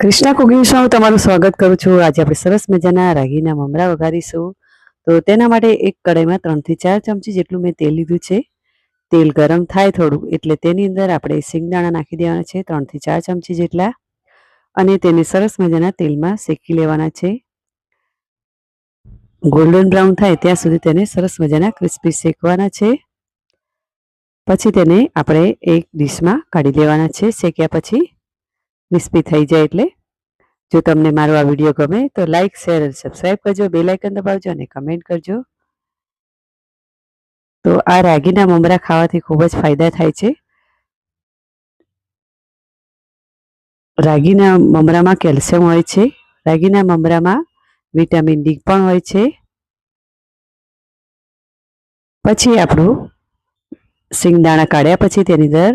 Krishna cooking show તમારું સ્વાગત કરું છું। આજે આપણે સરસ મજાના રાગીના મમરા વઘારીશું। તો તેના માટે એક કઢાઈમાં 3 થી 4 ચમચી જેટલું મેં તેલ લીધું છે। તેલ ગરમ થાય થોડું એટલે તેની અંદર આપણે સિંગદાણા નાખી દેવાના છે 3 થી 4 ચમચી જેટલા, અને તેને સરસ મજાના તેલમાં શેકી લેવાના છે। ગોલ્ડન બ્રાઉન થાય ત્યાં સુધી તેને સરસ મજાના ક્રિસ્પી શેકવાના છે। પછી તેને આપણે એક ડીશમાં કાઢી લેવાના છે શેક્યા પછી, ક્રિસ્પી થઈ જાય એટલે। જો તમને મારો આ વિડીયો ગમે તો લાઇક, શેર અને સબસ્ક્રાઈબ કરજો, બેલ આઇકન દબાવજો અને કમેન્ટ કરજો। તો આ રાગીના મમરા ખાવાથી ખૂબ જ ફાયદા થાય છે। રાગીના મમરામાં કેલ્શિયમ હોય છે। રાગીના મમરામાં વિટામિન ડી પણ હોય છે। પછી આપણું સિંગદાણા કાઢ્યા પછી તેની અંદર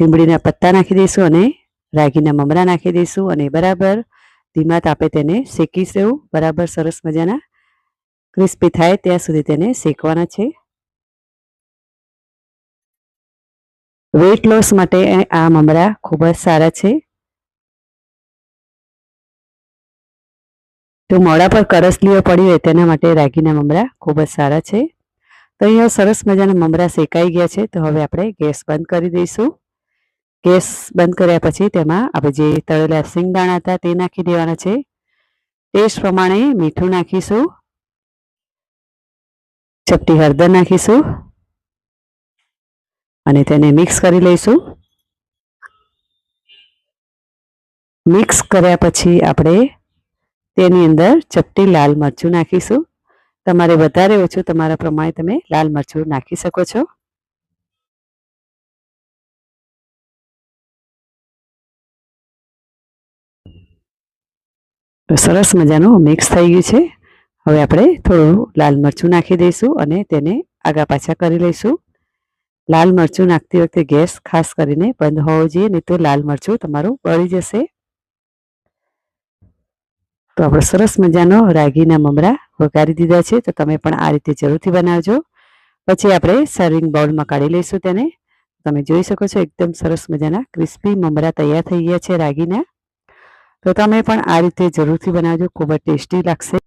લીમડીના પત્તા નાખી દઈશું અને રાગીના મમરા નાખી દઈશું અને બરાબર ધીમા તાપે તેને શેકીશું। બરાબર સરસ મજાના ક્રિસ્પી થાય ત્યાં સુધી તેને શેકવાના છે। વેઇટ લોસ માટે આ મમરા ખૂબ જ સારા છે। તો મોઢા પર કરસલીઓ પડી હોય તેના માટે રાગીના મમરા ખૂબ જ સારા છે। તો અહીંયા સરસ મજાના મમરા શેકાઈ ગયા છે। તો હવે આપણે ગેસ બંધ કરી દઈશું। ગેસ બંધ કર્યા પછી તેમાં આપણે જે તળેલા સિંગદાણા હતા તે નાખી દેવાના છે। ટેસ્ટ પ્રમાણે મીઠું નાખીશું, ચપટી હળદર નાખીશું અને તેને મિક્સ કરી લઈશું। મિક્સ કર્યા પછી આપણે તેની અંદર ચપટી લાલ મરચું નાખીશું। તમારે વધારે ઓછું તમારા પ્રમાણે તમે લાલ મરચું નાખી શકો છો। સરસ મજાનું મિક્સ થઈ ગયું છે। હવે આપણે થોડું લાલ મરચું નાખી દઈશું અને તેને આગા પાછા કરી લઈશું। લાલ મરચું નાખતી વખતે ગેસ ખાસ કરીને બંધ હોવો જોઈએ, નહીં તો લાલ મરચું તમારું બળી જશે। તો આપણે સરસ મજાનો રાગીના મમરા વઘારી દીધા છે। તો તમે પણ આ રીતે જરૂરથી બનાવજો। પછી આપણે સર્વિંગ બાઉલમાં કાઢી લઈશું તેને। તમે જોઈ શકો છો એકદમ સરસ મજાના ક્રિસ્પી મમરા તૈયાર થઈ ગયા છે રાગીના। તો તમે પણ આ રીતે જરૂરથી બનાવજો, ખૂબ જ ટેસ્ટી લાગશે।